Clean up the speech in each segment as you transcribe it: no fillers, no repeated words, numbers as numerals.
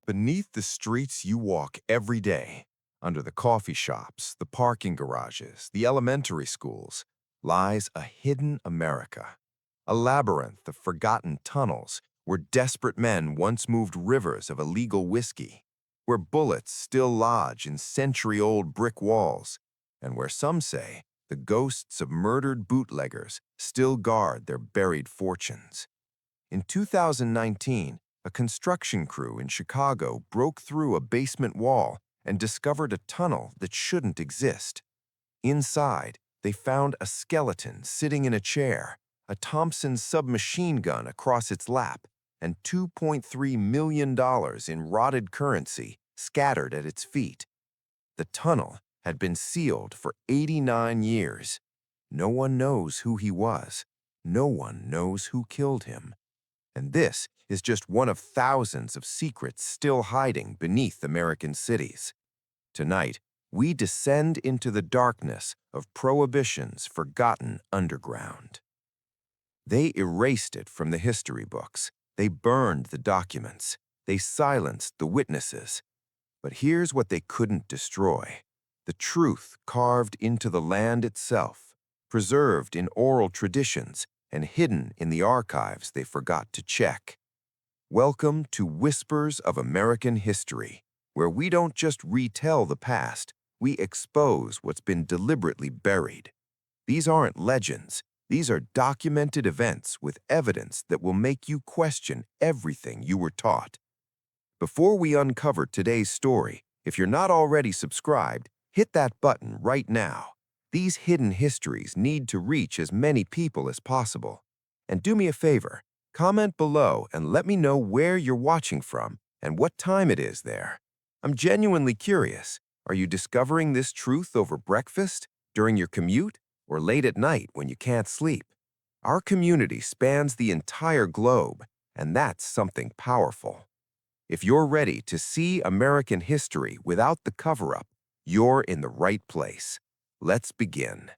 Beneath the streets you walk every day, under the coffee shops, the parking garages, the elementary schools, lies a hidden America. A labyrinth of forgotten tunnels where desperate men once moved rivers of illegal whiskey, where bullets still lodge in century-old brick walls, and where some say the ghosts of murdered bootleggers still guard their buried fortunes. In 2019, a construction crew in Chicago broke through a basement wall and discovered a tunnel that shouldn't exist. Inside, they found a skeleton sitting in a chair, a Thompson submachine gun across its lap, and $2.3 million in rotted currency scattered at its feet. The tunnel had been sealed for 89 years. No one knows who he was. No one knows who killed him. And this is just one of thousands of secrets still hiding beneath American cities. Tonight, we descend into the darkness of Prohibition's forgotten underground. They erased it from the history books. They burned the documents. They silenced the witnesses. But here's what they couldn't destroy: the truth carved into the land itself, preserved in oral traditions, and hidden in the archives they forgot to check. Welcome to Whispers of American History, where we don't just retell the past, we expose what's been deliberately buried. These aren't legends. These are documented events with evidence that will make you question everything you were taught. Before we uncover today's story, if you're not already subscribed, hit that button right now. These hidden histories need to reach as many people as possible. And do me a favor, comment below and let me know where you're watching from and what time it is there. I'm genuinely curious. Are you discovering this truth over breakfast, during your commute, or late at night when you can't sleep? Our community spans the entire globe, and that's something powerful. If you're ready to see American history without the cover-up, you're in the right place. Let's begin.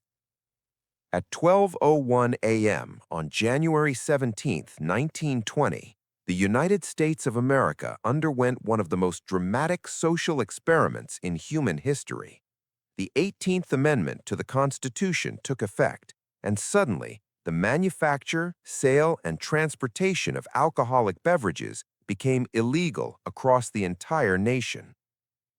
At 12:01 a.m. on January 17, 1920, the United States of America underwent one of the most dramatic social experiments in human history. The 18th Amendment to the Constitution took effect, and suddenly, the manufacture, sale, and transportation of alcoholic beverages became illegal across the entire nation.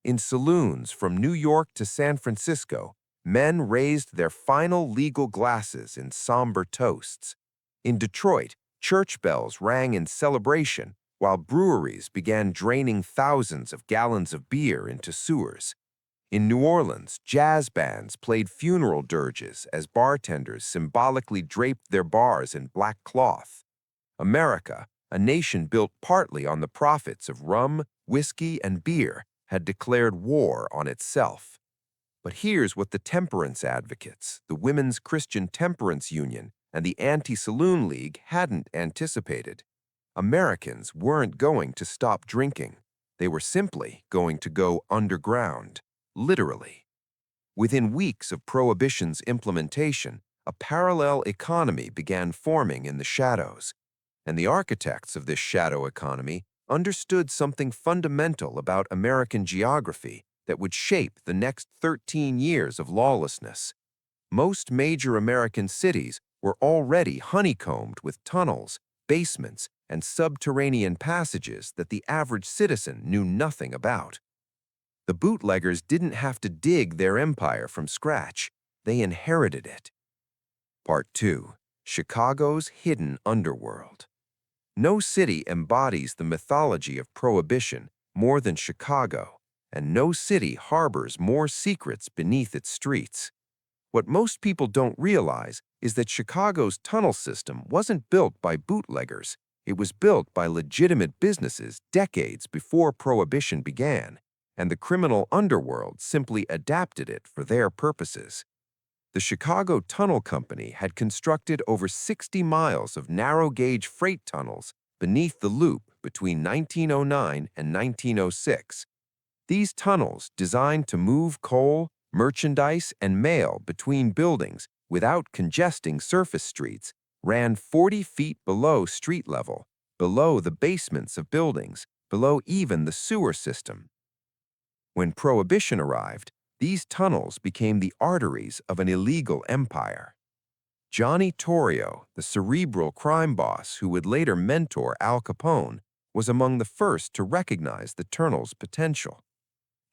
In saloons from New York to San Francisco, men raised their final legal glasses in somber toasts. In Detroit, church bells rang in celebration, while breweries began draining thousands of gallons of beer into sewers. In New Orleans, jazz bands played funeral dirges as bartenders symbolically draped their bars in black cloth. America, a nation built partly on the profits of rum, whiskey, and beer, had declared war on itself. But here's what the temperance advocates, the Women's Christian Temperance Union, and the Anti-Saloon League hadn't anticipated. Americans weren't going to stop drinking. They were simply going to go underground, literally. Within weeks of Prohibition's implementation, a parallel economy began forming in the shadows. And the architects of this shadow economy understood something fundamental about American geography that would shape the next 13 years of lawlessness. Most major American cities were already honeycombed with tunnels, basements, and subterranean passages that the average citizen knew nothing about. The bootleggers didn't have to dig their empire from scratch. They inherited it. Part 2. Chicago's Hidden Underworld. No city embodies the mythology of Prohibition more than Chicago, and no city harbors more secrets beneath its streets. What most people don't realize is that Chicago's tunnel system wasn't built by bootleggers. It was built by legitimate businesses decades before Prohibition began, and the criminal underworld simply adapted it for their purposes. The Chicago Tunnel Company had constructed over 60 miles of narrow-gauge freight tunnels beneath the loop between 1909 and 1906. These tunnels, designed to move coal, merchandise, and mail between buildings without congesting surface streets, ran 40 feet below street level, below the basements of buildings, below even the sewer system. When Prohibition arrived, these tunnels became the arteries of an illegal empire. Johnny Torrio, the cerebral crime boss who would later mentor Al Capone, was among the first to recognize the tunnel's potential.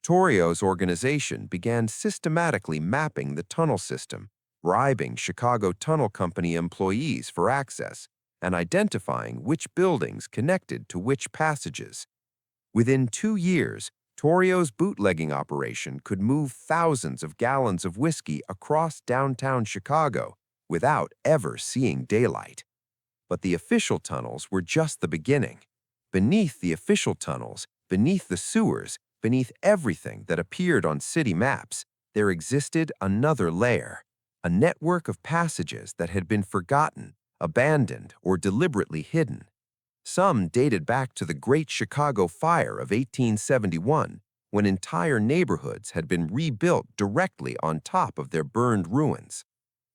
Torrio's organization began systematically mapping the tunnel system, bribing Chicago Tunnel Company employees for access, and identifying which buildings connected to which passages. Within 2 years, Torrio's bootlegging operation could move thousands of gallons of whiskey across downtown Chicago without ever seeing daylight. But the official tunnels were just the beginning. Beneath the official tunnels, beneath the sewers, beneath everything that appeared on city maps, there existed another layer, a network of passages that had been forgotten, abandoned, or deliberately hidden. Some dated back to the Great Chicago Fire of 1871, when entire neighborhoods had been rebuilt directly on top of their burned ruins.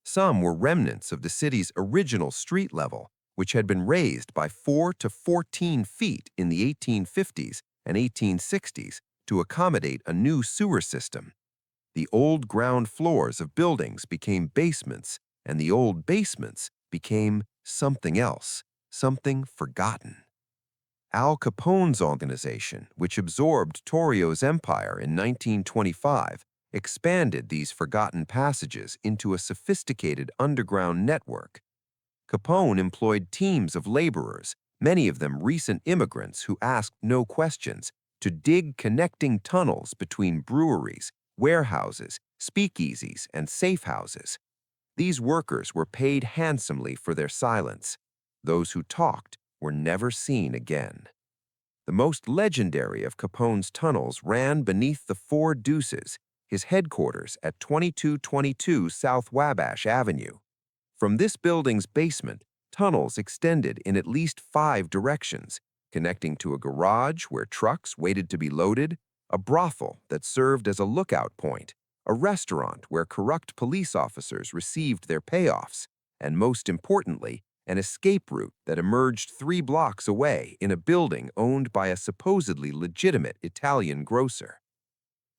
Some were remnants of the city's original street level, which had been raised by 4 to 14 feet in the 1850s and 1860s to accommodate a new sewer system. The old ground floors of buildings became basements, and the old basements became something else, something forgotten. Al Capone's organization, which absorbed Torrio's empire in 1925, expanded these forgotten passages into a sophisticated underground network. Capone employed teams of laborers, many of them recent immigrants who asked no questions, to dig connecting tunnels between breweries, warehouses, speakeasies, and safe houses. These workers were paid handsomely for their silence. Those who talked were never seen again. The most legendary of Capone's tunnels ran beneath the Four Deuces, his headquarters at 2222 South Wabash Avenue. From this building's basement, tunnels extended in at least 5 directions, connecting to a garage where trucks waited to be loaded, a brothel that served as a lookout point, a restaurant where corrupt police officers received their payoffs, and most importantly, an escape route that emerged 3 blocks away in a building owned by a supposedly legitimate Italian grocer.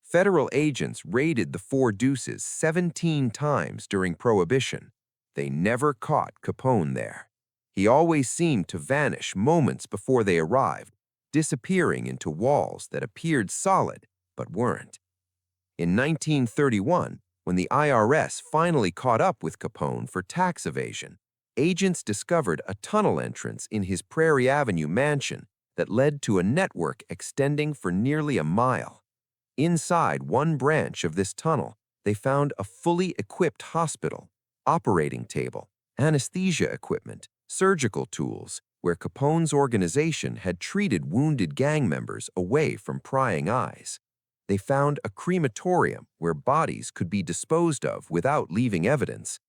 Federal agents raided the Four Deuces 17 times during Prohibition. They never caught Capone there. He always seemed to vanish moments before they arrived, disappearing into walls that appeared solid but weren't. In 1931, when the IRS finally caught up with Capone for tax evasion, agents discovered a tunnel entrance in his Prairie Avenue mansion that led to a network extending for nearly a mile. Inside one branch of this tunnel, they found a fully equipped hospital, operating table, anesthesia equipment, surgical tools, where Capone's organization had treated wounded gang members away from prying eyes. They found a crematorium where bodies could be disposed of without leaving evidence.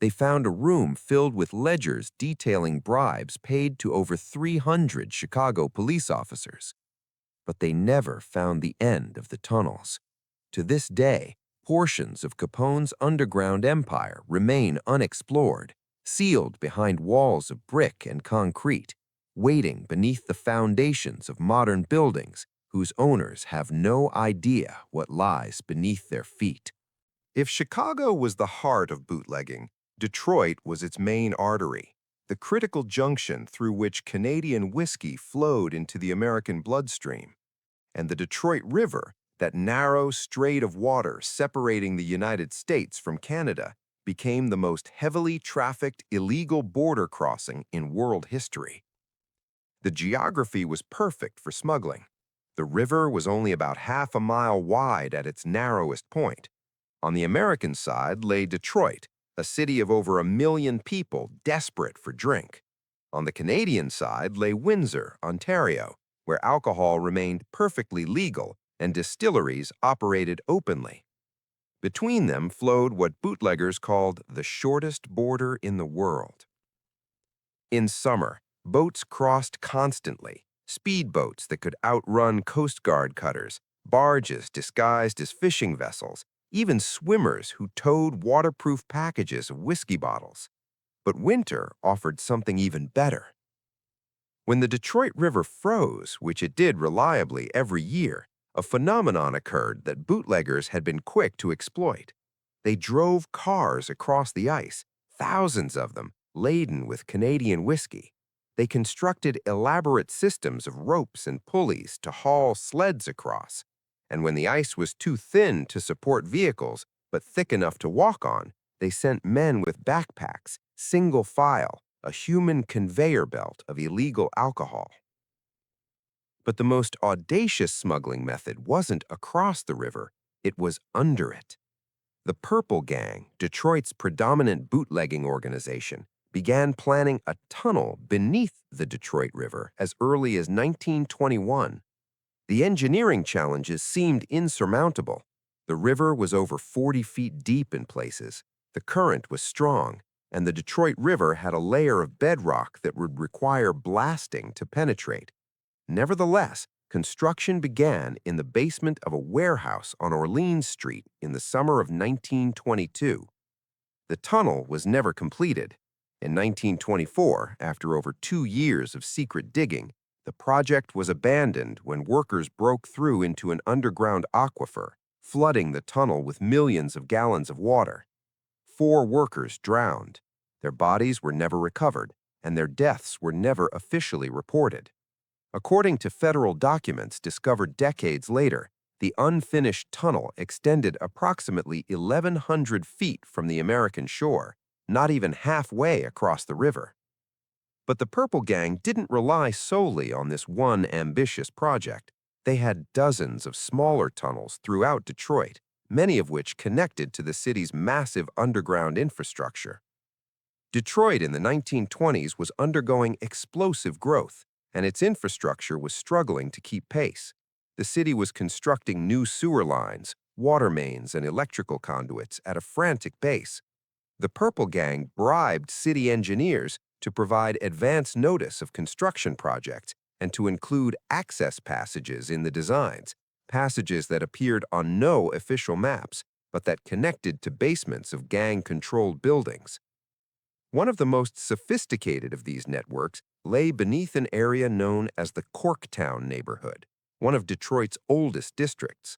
They found a room filled with ledgers detailing bribes paid to over 300 Chicago police officers. But they never found the end of the tunnels. To this day, portions of Capone's underground empire remain unexplored, sealed behind walls of brick and concrete, waiting beneath the foundations of modern buildings whose owners have no idea what lies beneath their feet. If Chicago was the heart of bootlegging, Detroit was its main artery, the critical junction through which Canadian whiskey flowed into the American bloodstream. And the Detroit River, that narrow strait of water separating the United States from Canada, became the most heavily trafficked illegal border crossing in world history. The geography was perfect for smuggling. The river was only about half a mile wide at its narrowest point. On the American side lay Detroit, a city of over 1 million people desperate for drink. On the Canadian side lay Windsor, Ontario, where alcohol remained perfectly legal and distilleries operated openly. Between them flowed what bootleggers called the shortest border in the world. In summer, boats crossed constantly, speedboats that could outrun Coast Guard cutters, barges disguised as fishing vessels, even swimmers who towed waterproof packages of whiskey bottles. But winter offered something even better. When the Detroit River froze, which it did reliably every year, a phenomenon occurred that bootleggers had been quick to exploit. They drove cars across the ice, thousands of them, laden with Canadian whiskey. They constructed elaborate systems of ropes and pulleys to haul sleds across. And when the ice was too thin to support vehicles, but thick enough to walk on, they sent men with backpacks, single file, a human conveyor belt of illegal alcohol. But the most audacious smuggling method wasn't across the river, it was under it. The Purple Gang, Detroit's predominant bootlegging organization, began planning a tunnel beneath the Detroit River as early as 1921. The engineering challenges seemed insurmountable. The river was over 40 feet deep in places, the current was strong, and the Detroit River had a layer of bedrock that would require blasting to penetrate. Nevertheless, construction began in the basement of a warehouse on Orleans Street in the summer of 1922. The tunnel was never completed. In 1924, after over 2 years of secret digging, the project was abandoned when workers broke through into an underground aquifer, flooding the tunnel with millions of gallons of water. 4 workers drowned. Their bodies were never recovered, and their deaths were never officially reported. According to federal documents discovered decades later, the unfinished tunnel extended approximately 1,100 feet from the American shore, not even halfway across the river. But the Purple Gang didn't rely solely on this one ambitious project. They had dozens of smaller tunnels throughout Detroit, many of which connected to the city's massive underground infrastructure. Detroit in the 1920s was undergoing explosive growth, and its infrastructure was struggling to keep pace. The city was constructing new sewer lines, water mains, and electrical conduits at a frantic pace. The Purple Gang bribed city engineers to provide advance notice of construction projects and to include access passages in the designs, passages that appeared on no official maps, but that connected to basements of gang-controlled buildings. One of the most sophisticated of these networks lay beneath an area known as the Corktown neighborhood, one of Detroit's oldest districts.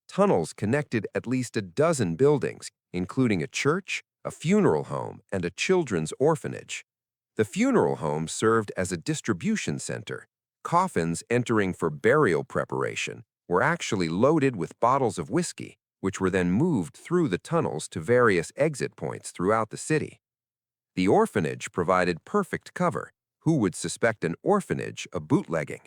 Tunnels connected at least a dozen buildings, including a church, a funeral home, and a children's orphanage. The funeral home served as a distribution center. Coffins entering for burial preparation were actually loaded with bottles of whiskey, which were then moved through the tunnels to various exit points throughout the city. The orphanage provided perfect cover. Who would suspect an orphanage of bootlegging?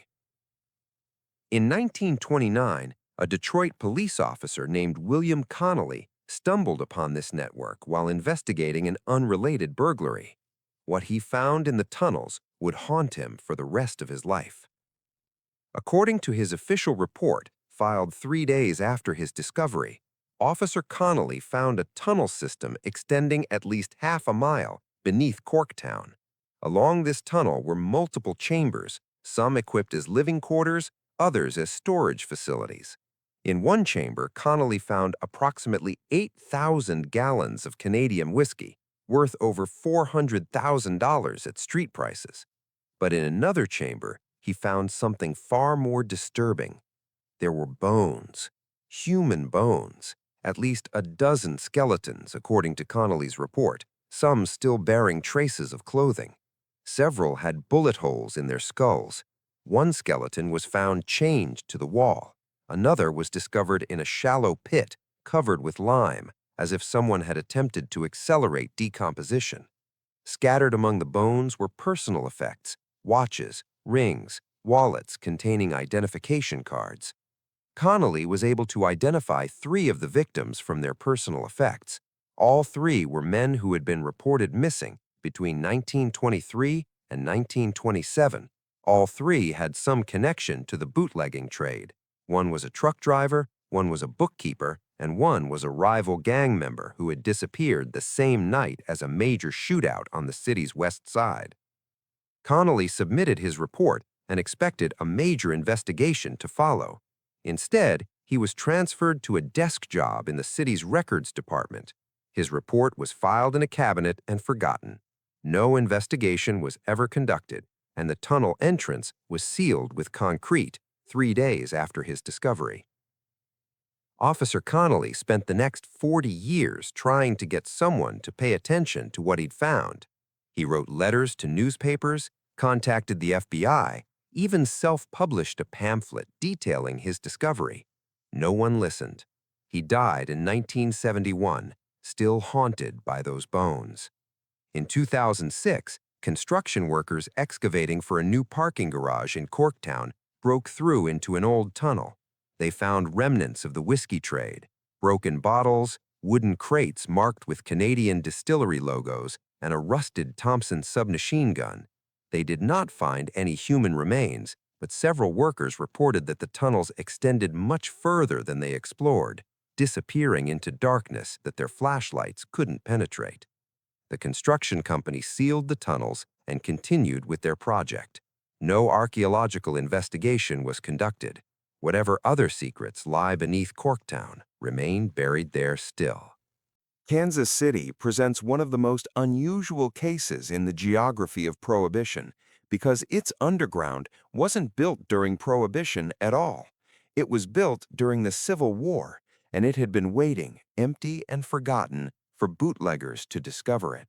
In 1929, a Detroit police officer named William Connolly stumbled upon this network while investigating an unrelated burglary. What he found in the tunnels would haunt him for the rest of his life. According to his official report, filed 3 days after his discovery, Officer Connolly found a tunnel system extending at least half a mile beneath Corktown. Along this tunnel were multiple chambers, some equipped as living quarters, others as storage facilities. In one chamber, Connolly found approximately 8,000 gallons of Canadian whiskey, worth over $400,000 at street prices. But in another chamber, he found something far more disturbing. There were bones, human bones, at least a dozen skeletons, according to Connolly's report, some still bearing traces of clothing. Several had bullet holes in their skulls. One skeleton was found chained to the wall. Another was discovered in a shallow pit covered with lime, as if someone had attempted to accelerate decomposition. Scattered among the bones were personal effects, watches, rings, wallets containing identification cards. Connolly was able to identify 3 of the victims from their personal effects. All 3 were men who had been reported missing between 1923 and 1927. All 3 had some connection to the bootlegging trade. One was a truck driver, one was a bookkeeper, and one was a rival gang member who had disappeared the same night as a major shootout on the city's west side. Connolly submitted his report and expected a major investigation to follow. Instead, he was transferred to a desk job in the city's records department. His report was filed in a cabinet and forgotten. No investigation was ever conducted, and the tunnel entrance was sealed with concrete 3 days after his discovery. Officer Connolly spent the next 40 years trying to get someone to pay attention to what he'd found. He wrote letters to newspapers, contacted the FBI, even self-published a pamphlet detailing his discovery. No one listened. He died in 1971, still haunted by those bones. In 2006, construction workers excavating for a new parking garage in Corktown broke through into an old tunnel. They found remnants of the whiskey trade, broken bottles, wooden crates marked with Canadian distillery logos, and a rusted Thompson submachine gun. They did not find any human remains, but several workers reported that the tunnels extended much further than they explored, disappearing into darkness that their flashlights couldn't penetrate. The construction company sealed the tunnels and continued with their project. No archaeological investigation was conducted. Whatever other secrets lie beneath Corktown remain buried there still. Kansas City presents one of the most unusual cases in the geography of Prohibition because its underground wasn't built during Prohibition at all. It was built during the Civil War, and it had been waiting, empty and forgotten, for bootleggers to discover it.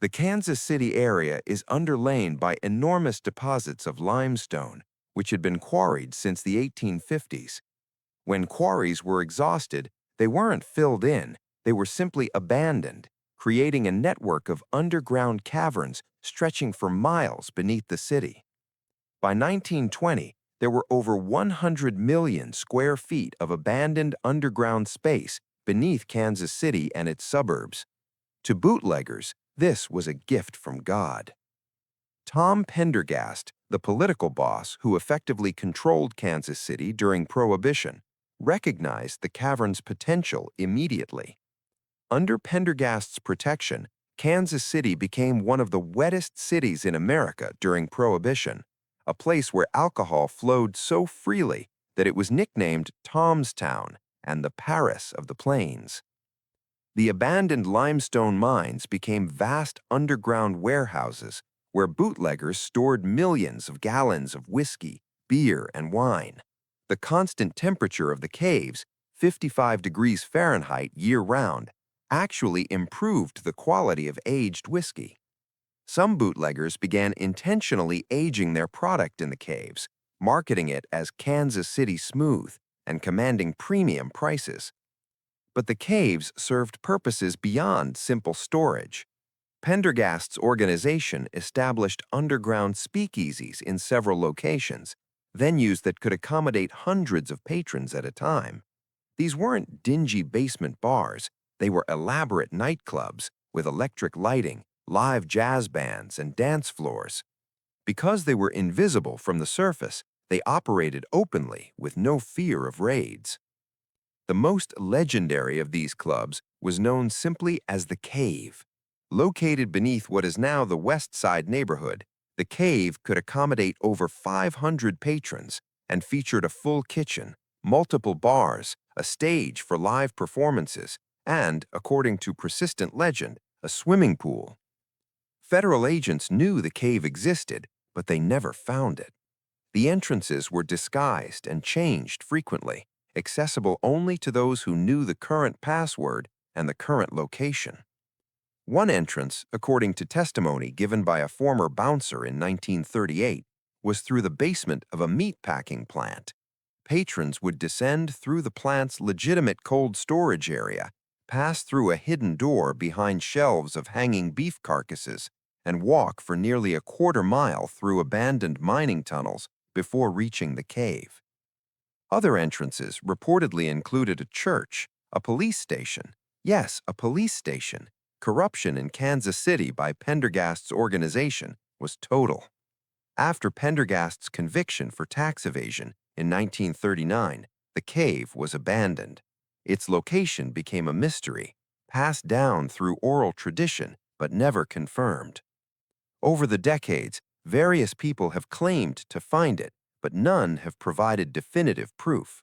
The Kansas City area is underlain by enormous deposits of limestone, which had been quarried since the 1850s. When quarries were exhausted, they weren't filled in, they were simply abandoned, creating a network of underground caverns stretching for miles beneath the city. By 1920, there were over 100 million square feet of abandoned underground space beneath Kansas City and its suburbs. To bootleggers, this was a gift from God. Tom Pendergast, the political boss who effectively controlled Kansas City during Prohibition, recognized the cavern's potential immediately. Under Pendergast's protection, Kansas City became one of the wettest cities in America during Prohibition, a place where alcohol flowed so freely that it was nicknamed Tom's Town and the Paris of the Plains. The abandoned limestone mines became vast underground warehouses where bootleggers stored millions of gallons of whiskey, beer, and wine. The constant temperature of the caves, 55 degrees Fahrenheit year-round, actually improved the quality of aged whiskey. Some bootleggers began intentionally aging their product in the caves, marketing it as Kansas City Smooth and commanding premium prices. But the caves served purposes beyond simple storage. Pendergast's organization established underground speakeasies in several locations, venues that could accommodate hundreds of patrons at a time. These weren't dingy basement bars, they were elaborate nightclubs with electric lighting, live jazz bands, and dance floors. Because they were invisible from the surface, they operated openly with no fear of raids. The most legendary of these clubs was known simply as the Cave. Located beneath what is now the West Side neighborhood, the Cave could accommodate over 500 patrons and featured a full kitchen, multiple bars, a stage for live performances, and, according to persistent legend, a swimming pool. Federal agents knew the cave existed, but they never found it. The entrances were disguised and changed frequently, accessible only to those who knew the current password and the current location. One entrance, according to testimony given by a former bouncer in 1938, was through the basement of a meatpacking plant. Patrons would descend through the plant's legitimate cold storage area, pass through a hidden door behind shelves of hanging beef carcasses, and walk for nearly a quarter-mile through abandoned mining tunnels before reaching the cave. Other entrances reportedly included a church, a police station. Yes, a police station. Corruption in Kansas City by Pendergast's organization was total. After Pendergast's conviction for tax evasion in 1939, the cave was abandoned. Its location became a mystery, passed down through oral tradition but never confirmed. Over the decades, various people have claimed to find it, but none have provided definitive proof.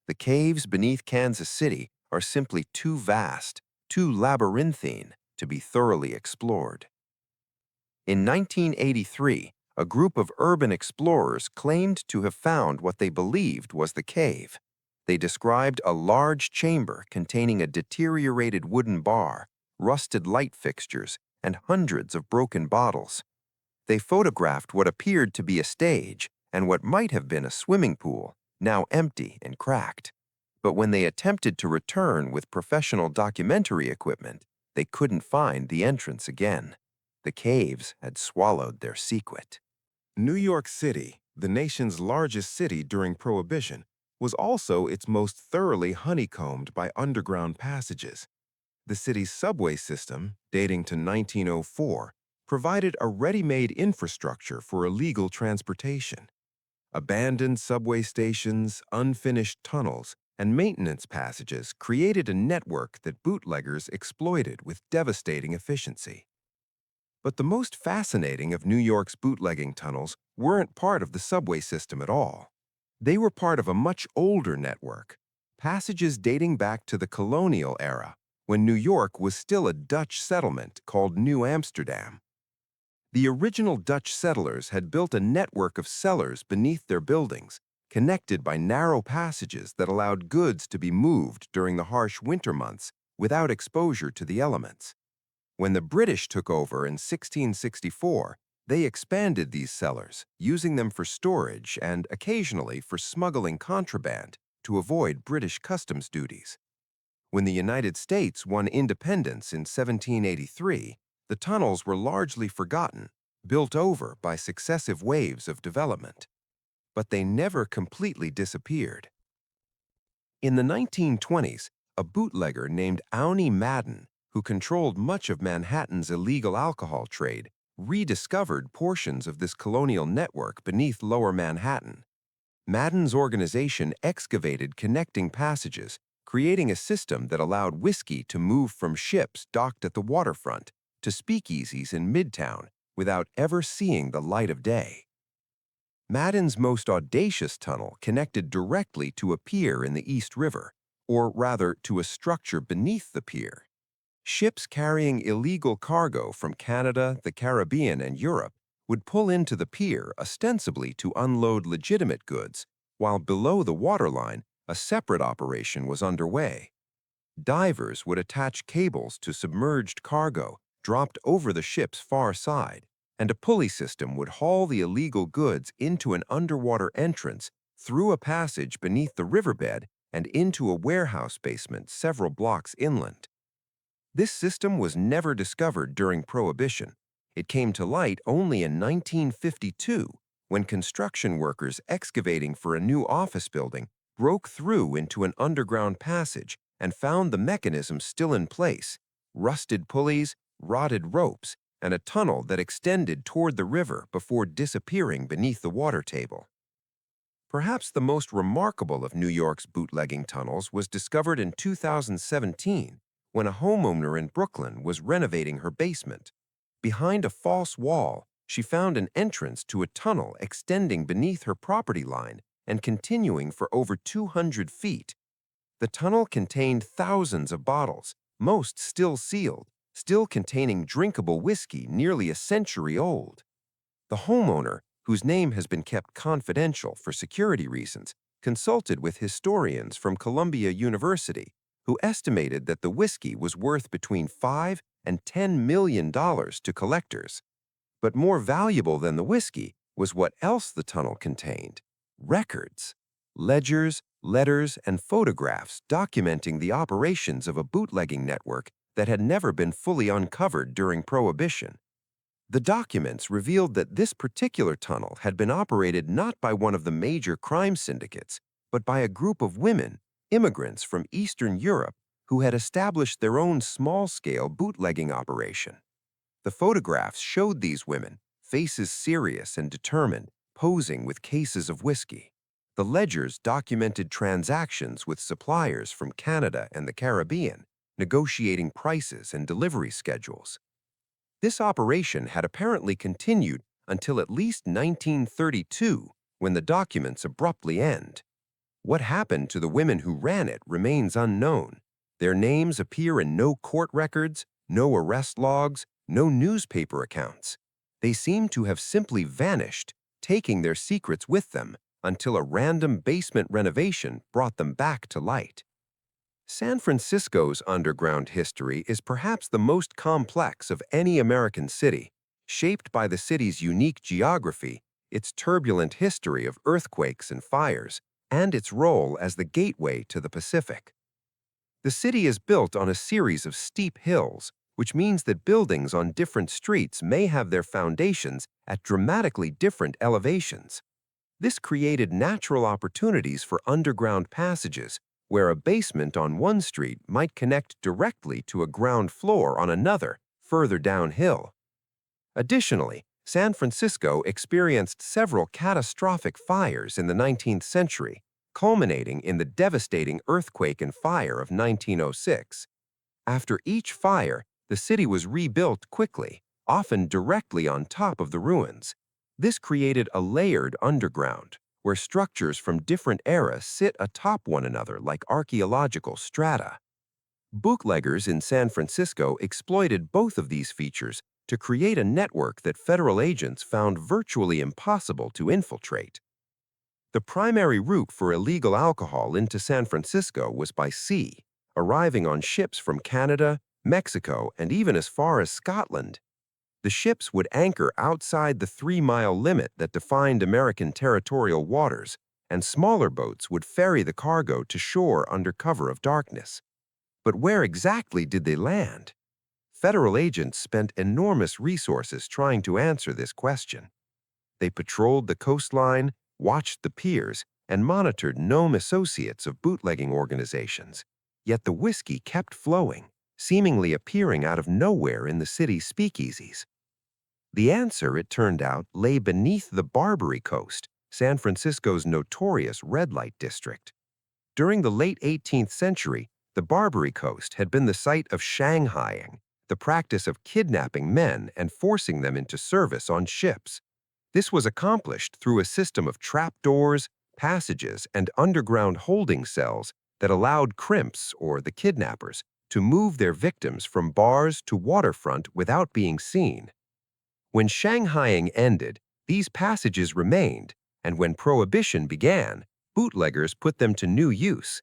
The caves beneath Kansas City are simply too vast, too labyrinthine to be thoroughly explored. In 1983, a group of urban explorers claimed to have found what they believed was the cave. They described a large chamber containing a deteriorated wooden bar, rusted light fixtures, and hundreds of broken bottles. They photographed what appeared to be a stage and what might have been a swimming pool, now empty and cracked. But when they attempted to return with professional documentary equipment, they couldn't find the entrance again. The caves had swallowed their secret. New York City, the nation's largest city during Prohibition, was also its most thoroughly honeycombed by underground passages. The city's subway system, dating to 1904, provided a ready-made infrastructure for illegal transportation. Abandoned subway stations, unfinished tunnels, and maintenance passages created a network that bootleggers exploited with devastating efficiency. But the most fascinating of New York's bootlegging tunnels weren't part of the subway system at all. They were part of a much older network, passages dating back to the colonial era, when New York was still a Dutch settlement called New Amsterdam. The original Dutch settlers had built a network of cellars beneath their buildings, connected by narrow passages that allowed goods to be moved during the harsh winter months without exposure to the elements. When the British took over in 1664, they expanded these cellars, using them for storage and occasionally for smuggling contraband to avoid British customs duties. When the United States won independence in 1783, the tunnels were largely forgotten, built over by successive waves of development. But they never completely disappeared. In the 1920s, a bootlegger named Auntie Madden, who controlled much of Manhattan's illegal alcohol trade, rediscovered portions of this colonial network beneath Lower Manhattan. Madden's organization excavated connecting passages, creating a system that allowed whiskey to move from ships docked at the waterfront to speakeasies in Midtown without ever seeing the light of day. Madden's most audacious tunnel connected directly to a pier in the East River, or rather to a structure beneath the pier. Ships carrying illegal cargo from Canada, the Caribbean, and Europe would pull into the pier ostensibly to unload legitimate goods, while below the waterline, a separate operation was underway. Divers would attach cables to submerged cargo dropped over the ship's far side, and a pulley system would haul the illegal goods into an underwater entrance through a passage beneath the riverbed and into a warehouse basement several blocks inland. This system was never discovered during Prohibition. It came to light only in 1952 when construction workers excavating for a new office building broke through into an underground passage and found the mechanism still in place: rusted pulleys, rotted ropes, and a tunnel that extended toward the river before disappearing beneath the water table. Perhaps the most remarkable of New York's bootlegging tunnels was discovered in 2017 when a homeowner in Brooklyn was renovating her basement. Behind a false wall, she found an entrance to a tunnel extending beneath her property line and continuing for over 200 feet. The tunnel contained thousands of bottles, most still sealed, still containing drinkable whiskey nearly a century old. The homeowner, whose name has been kept confidential for security reasons, consulted with historians from Columbia University, who estimated that the whiskey was worth between $5 and $10 million to collectors. But more valuable than the whiskey was what else the tunnel contained: records, ledgers, letters, and photographs documenting the operations of a bootlegging network that had never been fully uncovered during Prohibition. The documents revealed that this particular tunnel had been operated not by one of the major crime syndicates, but by a group of women, immigrants from Eastern Europe, who had established their own small-scale bootlegging operation. The photographs showed these women, faces serious and determined, posing with cases of whiskey. The ledgers documented transactions with suppliers from Canada and the Caribbean, negotiating prices and delivery schedules. This operation had apparently continued until at least 1932, when the documents abruptly end. What happened to the women who ran it remains unknown. Their names appear in no court records, no arrest logs, no newspaper accounts. They seem to have simply vanished, taking their secrets with them until a random basement renovation brought them back to light. San Francisco's underground history is perhaps the most complex of any American city, shaped by the city's unique geography, its turbulent history of earthquakes and fires, and its role as the gateway to the Pacific. The city is built on a series of steep hills, which means that buildings on different streets may have their foundations at dramatically different elevations. This created natural opportunities for underground passages, where a basement on one street might connect directly to a ground floor on another, further downhill. Additionally, San Francisco experienced several catastrophic fires in the 19th century, culminating in the devastating earthquake and fire of 1906. After each fire, the city was rebuilt quickly, often directly on top of the ruins. This created a layered underground, where structures from different eras sit atop one another like archaeological strata. Bootleggers in San Francisco exploited both of these features to create a network that federal agents found virtually impossible to infiltrate. The primary route for illegal alcohol into San Francisco was by sea, arriving on ships from Canada, Mexico, and even as far as Scotland. The ships would anchor outside the 3-mile limit that defined American territorial waters, and smaller boats would ferry the cargo to shore under cover of darkness. But where exactly did they land? Federal agents spent enormous resources trying to answer this question. They patrolled the coastline, watched the piers, and monitored known associates of bootlegging organizations. Yet the whiskey kept flowing, seemingly appearing out of nowhere in the city's speakeasies. The answer, it turned out, lay beneath the Barbary Coast, San Francisco's notorious red light district. During the late 18th century, the Barbary Coast had been the site of shanghaiing, the practice of kidnapping men and forcing them into service on ships. This was accomplished through a system of trapdoors, passages, and underground holding cells that allowed crimps, or the kidnappers, to move their victims from bars to waterfront without being seen. When shanghaiing ended, these passages remained, and when Prohibition began, bootleggers put them to new use.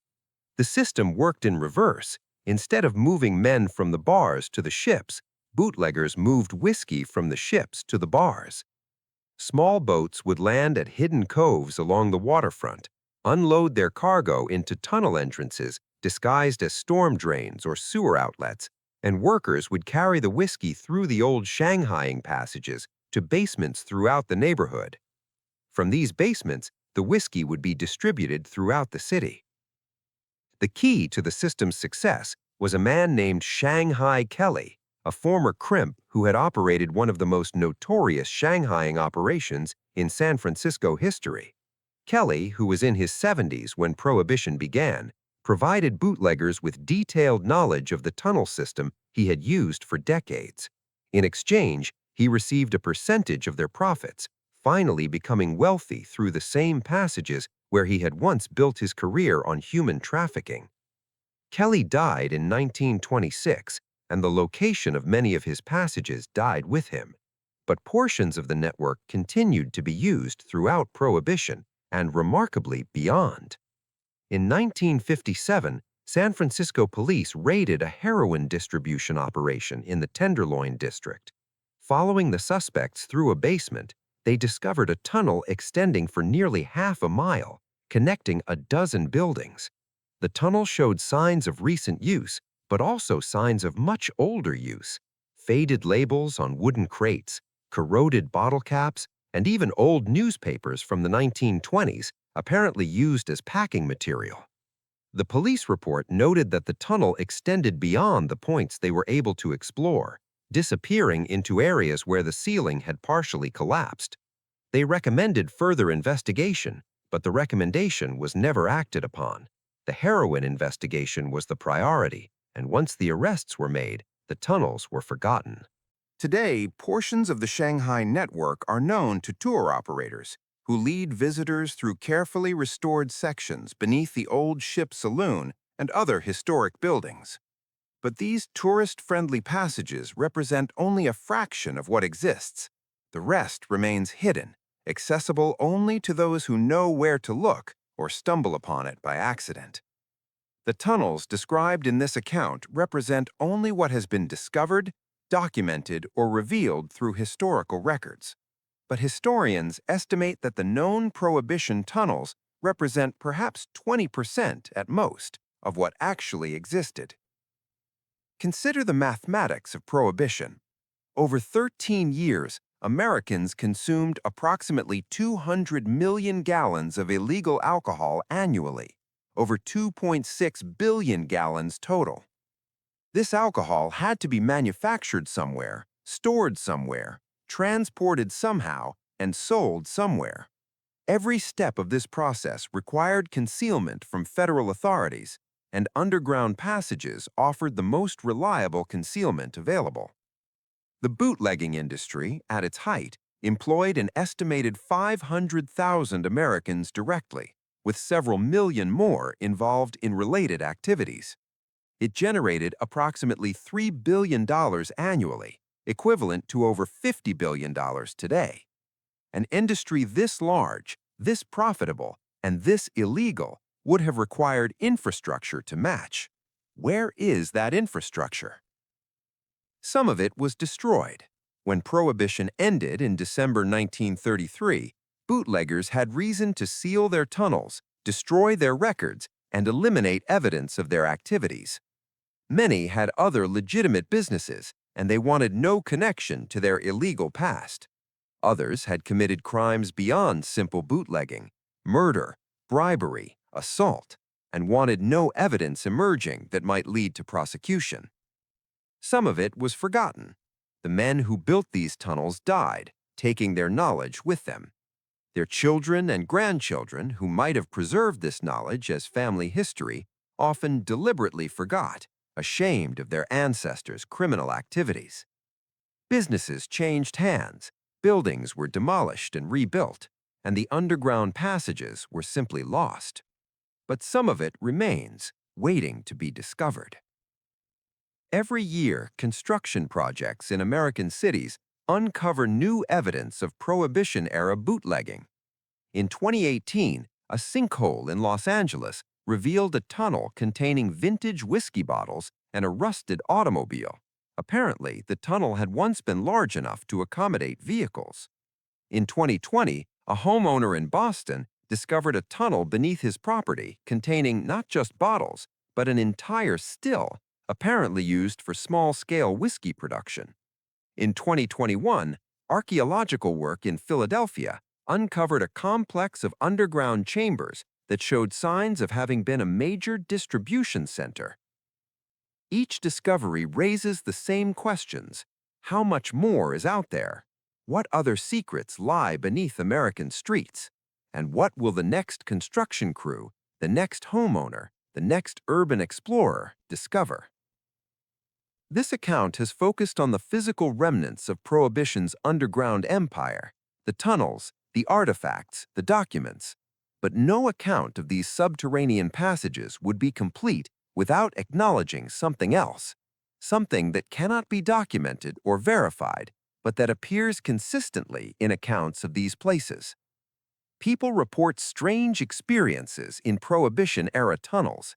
The system worked in reverse. Instead of moving men from the bars to the ships, bootleggers moved whiskey from the ships to the bars. Small boats would land at hidden coves along the waterfront, unload their cargo into tunnel entrances disguised as storm drains or sewer outlets, and workers would carry the whiskey through the old shanghaiing passages to basements throughout the neighborhood. From these basements, the whiskey would be distributed throughout the city. The key to the system's success was a man named Shanghai Kelly, a former crimp who had operated one of the most notorious shanghaiing operations in San Francisco history. Kelly, who was in his 70s when Prohibition began, provided bootleggers with detailed knowledge of the tunnel system he had used for decades. In exchange, he received a percentage of their profits, finally becoming wealthy through the same passages where he had once built his career on human trafficking. Kelly died in 1926, and the location of many of his passages died with him. But portions of the network continued to be used throughout Prohibition and remarkably beyond. In 1957, San Francisco police raided a heroin distribution operation in the Tenderloin district. Following the suspects through a basement, they discovered a tunnel extending for nearly half a mile, connecting a dozen buildings. The tunnel showed signs of recent use, but also signs of much older use. Faded labels on wooden crates, corroded bottle caps, and even old newspapers from the 1920s, apparently used as packing material. The police report noted that the tunnel extended beyond the points they were able to explore, disappearing into areas where the ceiling had partially collapsed. They recommended further investigation, but the recommendation was never acted upon. The heroin investigation was the priority, and once the arrests were made, the tunnels were forgotten. Today, portions of the Shanghai network are known to tour operators, who lead visitors through carefully restored sections beneath the old ship saloon and other historic buildings. But these tourist-friendly passages represent only a fraction of what exists. The rest remains hidden, accessible only to those who know where to look or stumble upon it by accident. The tunnels described in this account represent only what has been discovered, documented, or revealed through historical records. But historians estimate that the known Prohibition tunnels represent perhaps 20% at most of what actually existed. Consider the mathematics of Prohibition. Over 13 years, Americans consumed approximately 200 million gallons of illegal alcohol annually, over 2.6 billion gallons total. This alcohol had to be manufactured somewhere, stored somewhere, transported somehow, and sold somewhere. Every step of this process required concealment from federal authorities, and underground passages offered the most reliable concealment available. The bootlegging industry, at its height, employed an estimated 500,000 Americans directly, with several million more involved in related activities. It generated approximately $3 billion annually, equivalent to over $50 billion today. An industry this large, this profitable, and this illegal would have required infrastructure to match. Where is that infrastructure? Some of it was destroyed. When Prohibition ended in December 1933, bootleggers had reason to seal their tunnels, destroy their records, and eliminate evidence of their activities. Many had other legitimate businesses, and they wanted no connection to their illegal past. Others had committed crimes beyond simple bootlegging, murder, bribery, assault, and wanted no evidence emerging that might lead to prosecution. Some of it was forgotten. The men who built these tunnels died, taking their knowledge with them. Their children and grandchildren, who might have preserved this knowledge as family history, often deliberately forgot, ashamed of their ancestors' criminal activities. Businesses changed hands, buildings were demolished and rebuilt, and the underground passages were simply lost. But some of it remains, waiting to be discovered. Every year, construction projects in American cities uncover new evidence of Prohibition-era bootlegging. In 2018, a sinkhole in Los Angeles revealed a tunnel containing vintage whiskey bottles and a rusted automobile. Apparently, the tunnel had once been large enough to accommodate vehicles. In 2020, a homeowner in Boston discovered a tunnel beneath his property containing not just bottles, but an entire still, apparently used for small-scale whiskey production. In 2021, archaeological work in Philadelphia uncovered a complex of underground chambers that showed signs of having been a major distribution center. Each discovery raises the same questions. How much more is out there? What other secrets lie beneath American streets? And what will the next construction crew, the next homeowner, the next urban explorer discover? This account has focused on the physical remnants of Prohibition's underground empire, the tunnels, the artifacts, the documents. But no account of these subterranean passages would be complete without acknowledging something else, something that cannot be documented or verified, but that appears consistently in accounts of these places. People report strange experiences in Prohibition-era tunnels.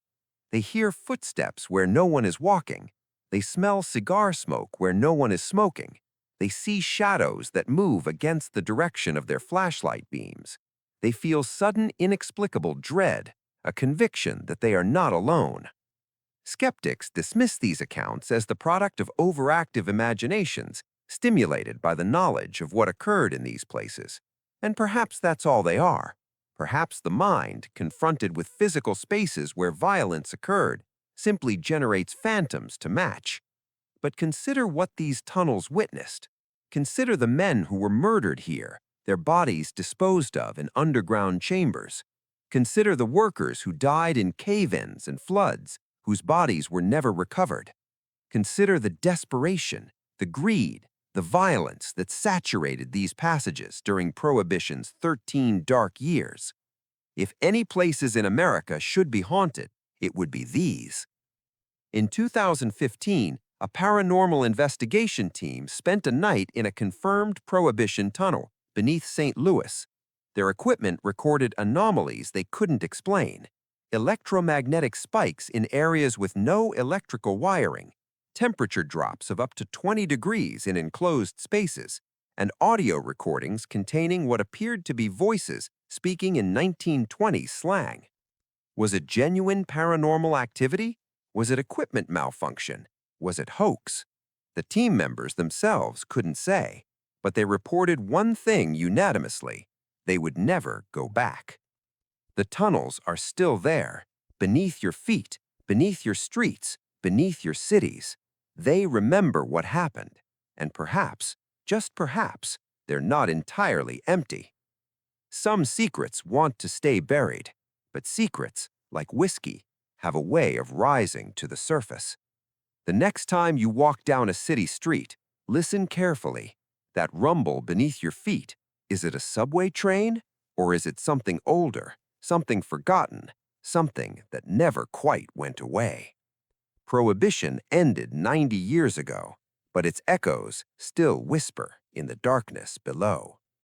They hear footsteps where no one is walking. They smell cigar smoke where no one is smoking. They see shadows that move against the direction of their flashlight beams. They feel sudden, inexplicable dread, a conviction that they are not alone. Skeptics dismiss these accounts as the product of overactive imaginations stimulated by the knowledge of what occurred in these places. And perhaps that's all they are. Perhaps the mind, confronted with physical spaces where violence occurred, simply generates phantoms to match. But consider what these tunnels witnessed. Consider the men who were murdered here, their bodies disposed of in underground chambers. Consider the workers who died in cave-ins and floods, whose bodies were never recovered. Consider the desperation, the greed, the violence that saturated these passages during Prohibition's 13 dark years. If any places in America should be haunted, it would be these. In 2015, A paranormal investigation team spent a night in a confirmed Prohibition tunnel beneath St. Louis. Their equipment recorded anomalies they couldn't explain, electromagnetic spikes in areas with no electrical wiring, temperature drops of up to 20 degrees in enclosed spaces, and audio recordings containing what appeared to be voices speaking in 1920s slang. Was it genuine paranormal activity? Was it equipment malfunction? Was it hoax? The team members themselves couldn't say, but they reported one thing unanimously: they would never go back. The tunnels are still there, beneath your feet, beneath your streets, beneath your cities. They remember what happened, and perhaps, just perhaps, they're not entirely empty. Some secrets want to stay buried, but secrets, like whiskey, have a way of rising to the surface. The next time you walk down a city street, listen carefully. That rumble beneath your feet, is it a subway train? Or is it something older, something forgotten, something that never quite went away? Prohibition ended 90 years ago, but its echoes still whisper in the darkness below.